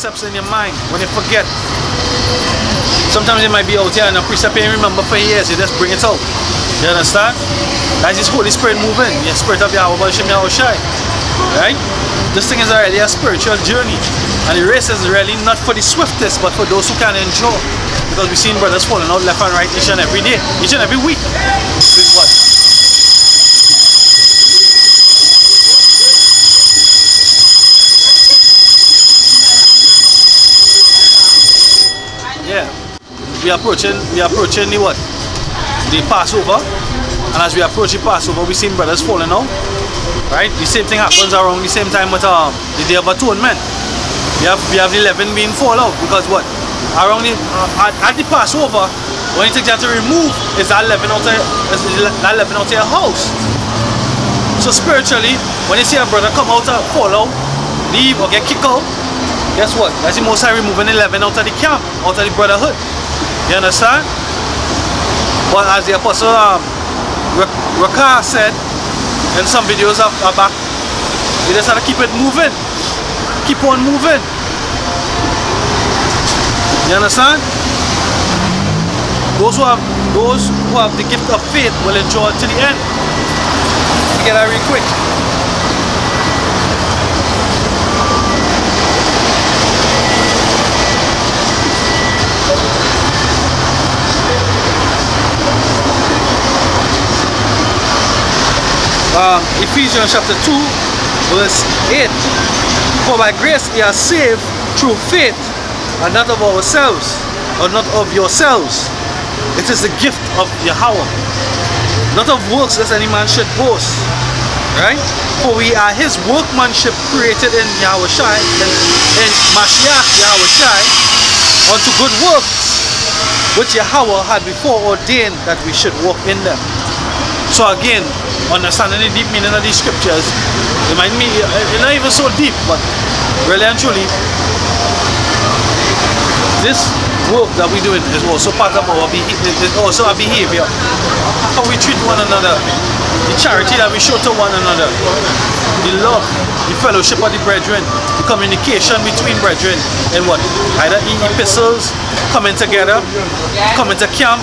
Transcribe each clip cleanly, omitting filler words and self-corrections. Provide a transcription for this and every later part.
precepts in your mind when you forget. Sometimes it might be out here and a precept you remember for years, you just bring it out. You understand? That's His Holy Spirit moving, the Spirit of Yahweh B'Shem Yahushai. Right? This thing is already a spiritual journey. And the race is really not for the swiftest, but for those who can endure. Because we've seen brothers falling out left and right each and every day, each and every week. With what? Yeah. We are approaching the what? The Passover. And as we approach the Passover, we've seen brothers falling out. Right? The same thing happens around the same time with the Day of Atonement. We have the leaven being fall out because what? Around the at the Passover, when you take that to remove, is that leaven out of your house. So spiritually, when you see a brother come out and fall out, leave or get kicked out, guess what? That's the Most High removing the leaven out of the camp, out of the brotherhood. You understand? But as the Apostle Rakah said in some videos are back, you just have to keep it moving. Keep on moving. You understand? Those who have the gift of faith will endure to the end. Let me get that real quick. Ephesians chapter 2 verse 8. For by grace ye are saved through faith, and not of ourselves, or not of yourselves. It is the gift of Yahweh, not of works that any man should boast. Right? For we are His workmanship, created in Yahushai, in Mashiach Yahushai, unto good works, which Yahweh had before ordained that we should walk in them. So again, understanding the deep meaning of these scriptures, it might be not even so deep, but really and truly, this work that we're doing is also part of our behavior. How we treat one another, the charity that we show to one another, the love, the fellowship of the brethren, the communication between brethren, and what? Either epistles, coming together, coming to camp,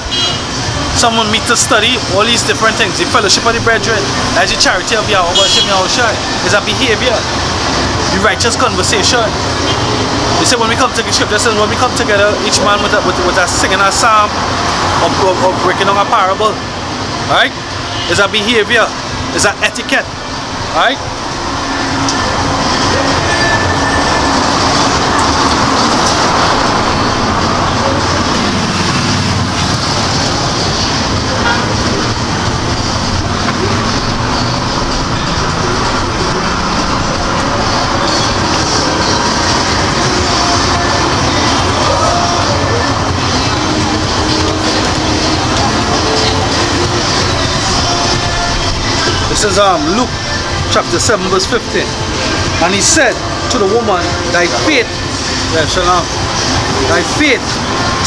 someone meet to study, all these different things. The fellowship of the brethren, as the charity of Yahweh B'Shem Yahushai, is a behavior. The righteous conversation. They say when we come to the scripture, says when we come together, each man with a singing a psalm or breaking down a parable, right? It's a behavior, it's an etiquette, right? This is Luke chapter 7 verse 15. And He said to the woman, thy faith, shalom, thy faith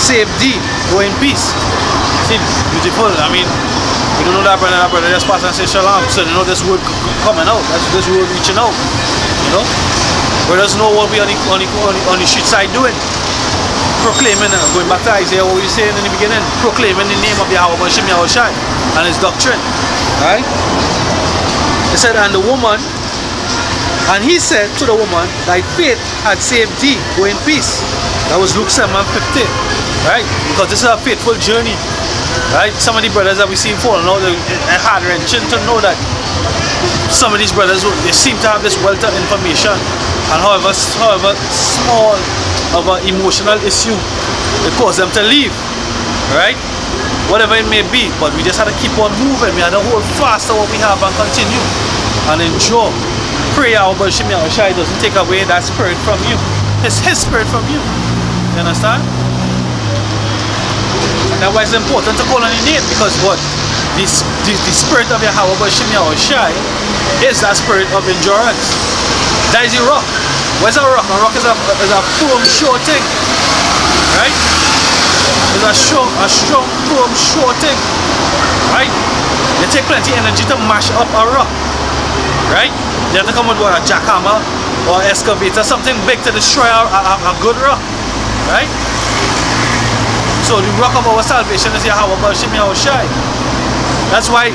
saved thee, go in peace. See, beautiful. I mean, we don't know that brother just pass and say shalom, so they know this word coming out, that's this word reaching out. You know? Brothers know what we on the street side doing. Proclaiming, going back to Isaiah, what we were saying in the beginning, proclaiming the name of Yahweh B'Shem Yahushai and His doctrine. Right? He said, and He said to the woman, thy faith had saved thee, go in peace. That was Luke 7:50. Right? Because this is a faithful journey. Right? Some of the brothers that we see falling out, it's heart-wrenching to know that some of these brothers, they seem to have this wealth of information, and however small of an emotional issue, it caused them to leave. Right? Whatever it may be, but we just had to keep on moving. We had to hold fast to what we have and continue and endure. Pray Yahweh B'Shem Yahushai doesn't take away that spirit from you. It's His spirit from you. You understand? And that's why it's important to call on the name, because what? The spirit of Yahweh B'Shem Yahushai is that spirit of endurance. That is the rock. Where's a rock? A rock is a firm, sure thing. Right? It's a strong, firm, sure thing. Right? It takes plenty of energy to mash up a rock. Right? You have to come with what? A jackhammer, or excavator, something big to destroy a good rock, right? So the rock of our salvation is Yahweh Bashim Yahushai. That's why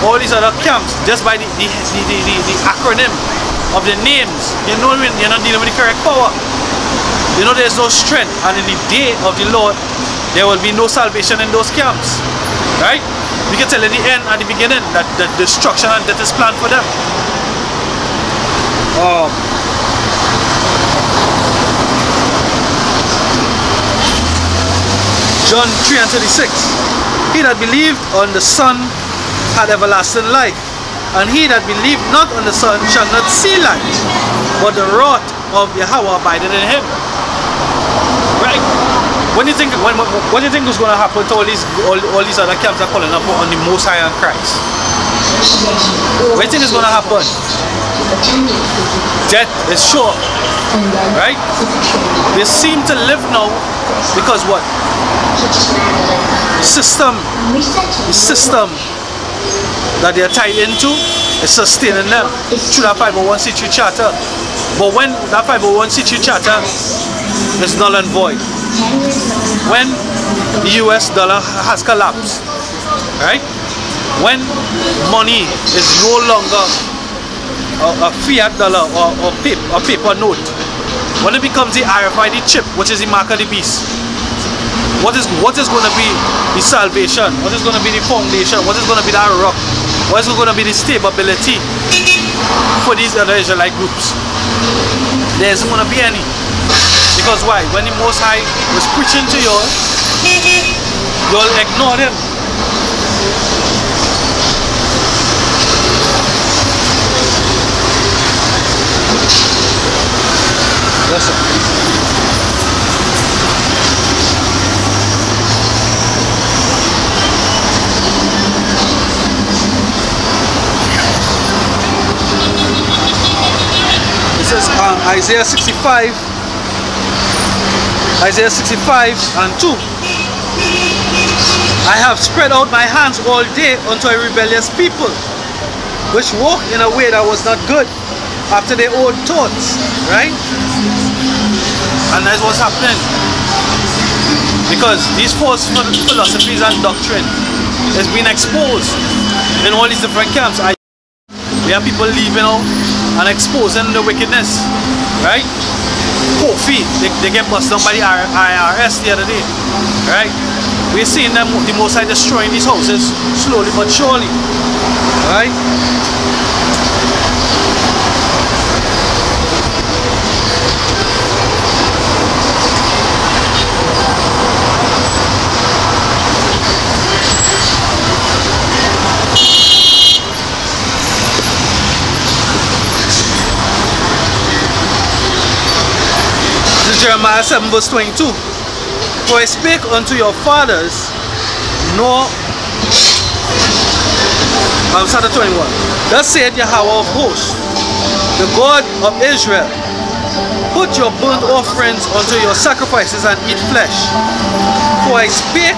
all these other camps, just by the acronym of the names, you know you're not dealing with the correct power. You know there's no strength, and in the day of the Lord, there will be no salvation in those camps, right? We can tell at the end and the beginning that the destruction and death is planned for them. John 3:36. He that believed on the Son had everlasting life, and he that believed not on the Son shall not see life, but the wrath of Yahweh abideth in him. Right? What do you think? What do you think is going to happen to all these other camps that are calling up on the Most High and Christ? What do you think is going to happen? Death is sure, right? They seem to live now because what? The system that they are tied into is sustaining them through that 501c3 charter. But when that 501c3 charter is null and void, when the US dollar has collapsed, right? When money is no longer a fiat dollar or paper note, when it becomes the RFID chip, which is the mark of the beast, what is going to be the salvation? What is going to be the foundation? What is going to be that rock? What is going to be the stability for these other Israelite groups? There isn't going to be any. Because why? When the Most High was preaching to you, you'll ignore him. Listen. This is Isaiah 65. Isaiah 65 and 2. I have spread out my hands all day unto a rebellious people, which walk in a way that was not good, after their own thoughts, right? And that's what's happening. Because these false philosophies and doctrine is being exposed in all these different camps. We have people leaving out and exposing the wickedness, right? Kofi, they get busted down by the IRS the other day, right? We're seeing them, the Most High destroying these houses slowly but surely, right? Jeremiah 7 verse 22. For I spake unto your fathers, Start at 21. Thus saith Yahweh of hosts, the God of Israel, put your burnt offerings unto your sacrifices and eat flesh. For I spake,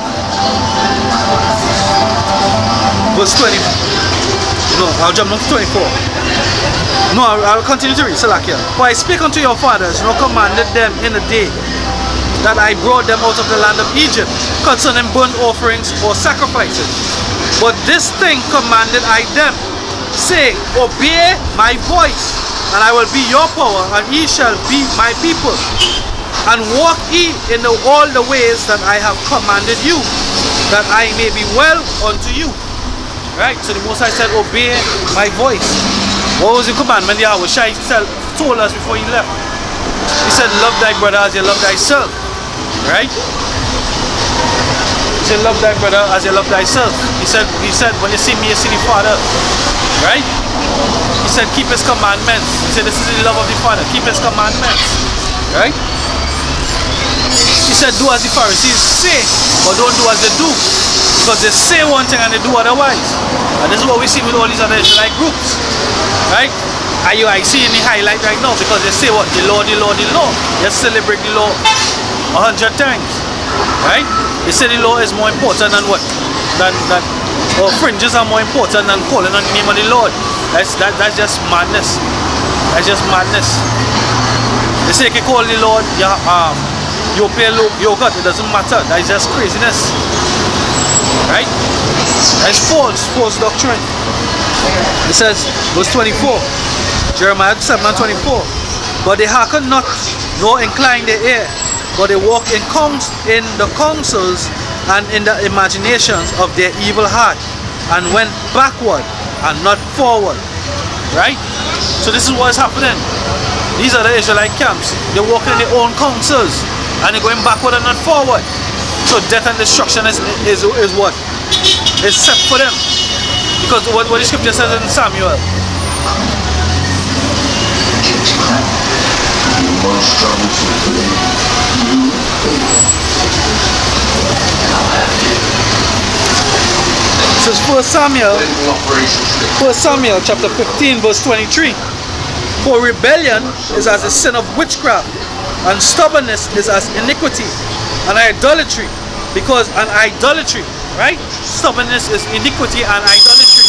verse 20. No, I'll jump down to 24. No, I'll continue to read. Salakia. For I spake unto your fathers, nor commanded them in the day that I brought them out of the land of Egypt, concerning burnt offerings or sacrifices. But this thing commanded I them, saying, obey my voice, and I will be your power, and ye shall be my people. And walk ye in all the ways that I have commanded you, that I may be well unto you. Right? So the Most High said, obey my voice. What was the commandment Yahweh Shai told us before he left? He said, love thy brother as you love thyself. Right? He said, love thy brother as you love thyself. He said, when you see me, you see the Father. Right? He said, keep his commandments. He said, this is the love of the Father. Keep his commandments. Right? He said, do as the Pharisees say, but don't do as they do. Because they say one thing and they do otherwise. And this is what we see with all these other Israelite groups. Right? I see in the highlight right now because they say what? The law, the law, the law. They celebrate the law 100 times. Right? They say the law is more important than what? Or fringes are more important than calling on the name of the Lord. That's just madness. That's just madness. They say you can call the Lord you play yogurt, it doesn't matter. That's just craziness. Right? That's false doctrine. It says, verse 24, Jeremiah 7:24. But they hearken not, nor incline their ear, but they walk in the counsels and in the imaginations of their evil heart, and went backward and not forward. Right? So this is what is happening. These are the Israelite camps. They're walking in their own counsels, and they're going backward and not forward. So death and destruction is what? Is set for them. Because what the scripture says in Samuel. This is 1 Samuel chapter 15 verse 23. For rebellion is as a sin of witchcraft, and stubbornness is as iniquity, and idolatry, because an idolatry, right? Stubbornness is iniquity and idolatry.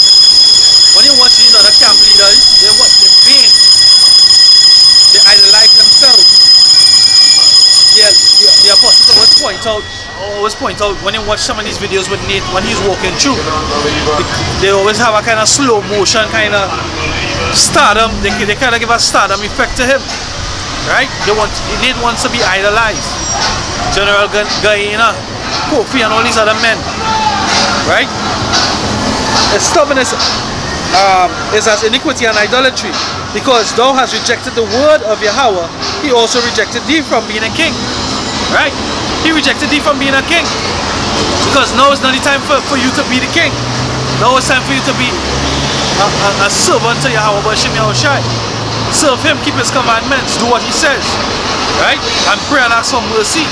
When you watch these other camp leaders, they vain. They idolize themselves. The apostle always point out when you watch some of these videos with Nate, when he's walking through, they always have a kind of slow motion, kind of stardom. They kind of give a stardom effect to him, right? Nate wants to be idolized. General Guyana, Kofi, and all these other men, right? And stubbornness is as iniquity and idolatry, because thou hast rejected the word of Yahweh, he also rejected thee from being a king. Right? He rejected thee from being a king. Because now is not the time for you to be the king. Now it's time for you to be a servant to Yahweh Bashim Yahushai. Serve him, keep his commandments, do what he says. Right? And pray and ask for mercy.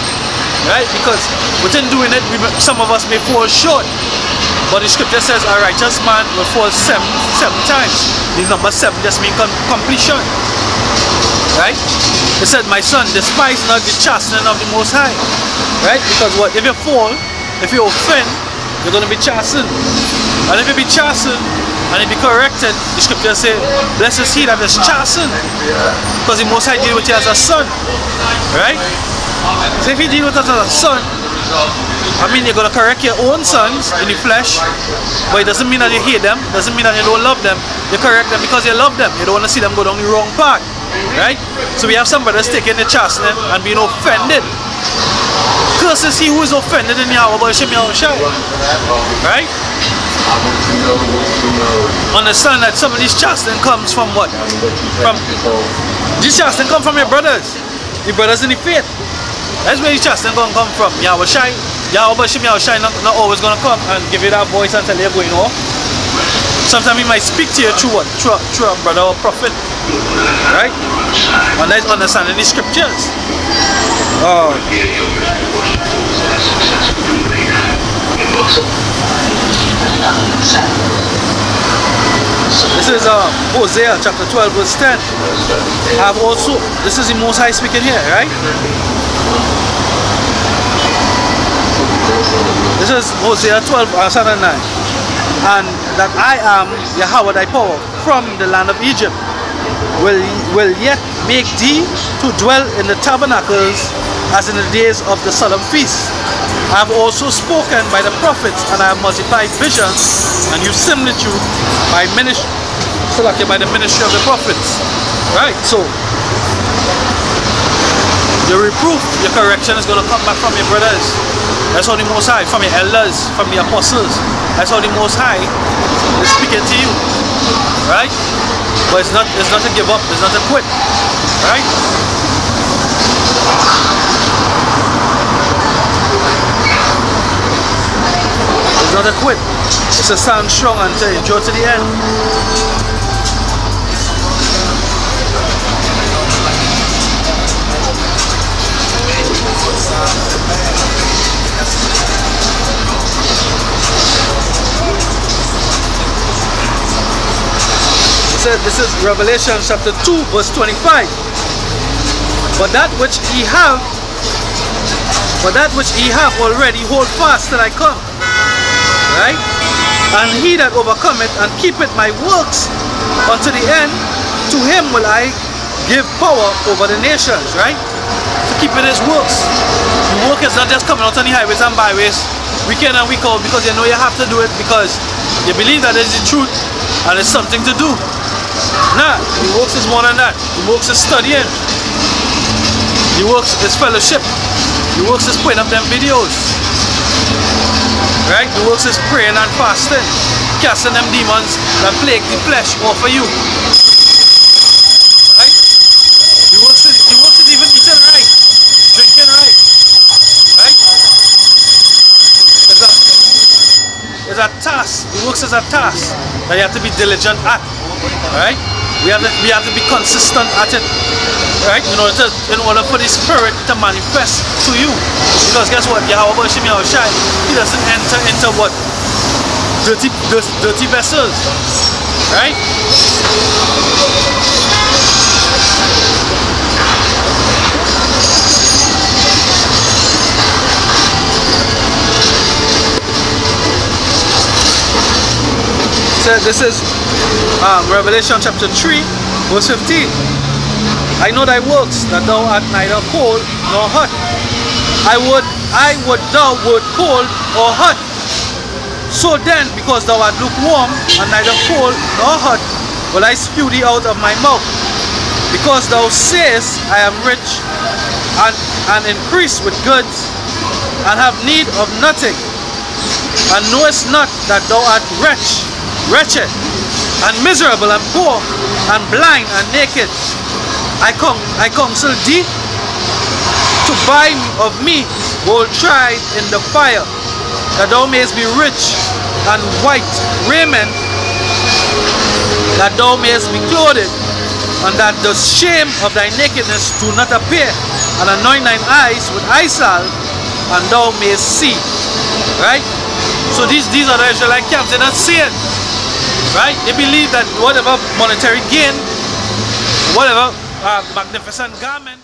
Right? Because within doing it, some of us may fall short. But the scripture says a righteous man will fall seven times. The number 7 just means completion. Right? It said, my son, despise not the chastening of the Most High. Right? Because what? If you fall, if you offend, you're going to be chastened. And if you be chastened, and if you be corrected, the scripture says, blessed is he that is chastened. Because the Most High deal with you as a son. Right? So if he deal with us as a son, I mean, you're going to correct your own sons in the flesh, but it doesn't mean that you hate them, doesn't mean that you don't love them. You correct them because you love them. You don't want to see them go down the wrong path. Right? So we have some brothers taking the chastening and being offended. Cursed is he who is offended in Yahweh Bashim Yahushai. Right? Understand that some of these chastening comes from what? These chastening come from your brothers. Your brothers in the faith. That's where these chastening going to come from. Yahweh Bashim Yahushai not always going to come and give you that voice and tell you going off. Sometimes he might speak to you through what? Through a brother or prophet. Right? And that's understanding the scriptures. This is Hosea chapter 12 verse 10. This is the Most High speaking here, right? This is Hosea 12 verse 9. And that I am Yahweh thy power from the land of Egypt will yet make thee to dwell in the tabernacles as in the days of the solemn feast. I have also spoken by the prophets, and I have multiplied visions and used similitude by the ministry of the prophets. Right? So your reproof, your correction is going to come back from your brothers. That's how the Most High, from your elders, from the apostles. That's how the Most High is speaking to you. Right? But it's not to give up, it's not to quit. Right? It's not to quit. It's to stand strong and to endure to the end. This is Revelation chapter 2 verse 25. But that which ye have already hold fast till I come. Right? And he that overcometh and keepeth my works unto the end, to him will I give power over the nations, right? So keep it as works. The work is not just coming out on the highways and byways week in and week out because you know you have to do it because you believe that is the truth and it's something to do. Nah, the works is more than that. The works is studying. The works is fellowship. The works is putting up them videos. Right? The works is praying and fasting. Casting them demons that plague the flesh off of you. Right? The works is even eating right. Drinking right. Right? It's a task. The works is a task that you have to be diligent at. Right? We have to be consistent at it. Right? In order for the Spirit to manifest to you. Because guess what? Yahweh Shem Yahushai, he doesn't enter into what? Dirty vessels. Right? So this is Revelation chapter 3 verse 15. I know thy works, that thou art neither cold nor hot. I would thou wert cold or hot. So then, because thou art lukewarm and neither cold nor hot, will I spew thee out of my mouth. Because thou sayest, I am rich and increase with goods, and have need of nothing, and knowest not that thou art wretched, and miserable, and poor, and blind, and naked. I counsel thee to buy of me gold tried in the fire, that thou mayest be rich, and white raiment, that thou mayest be clothed, and that the shame of thy nakedness do not appear, and anoint thine eyes with eye salve, and thou mayest see. Right? So these are the Israelite camps. They're not seeing. Right? They believe that whatever monetary gain, whatever magnificent garment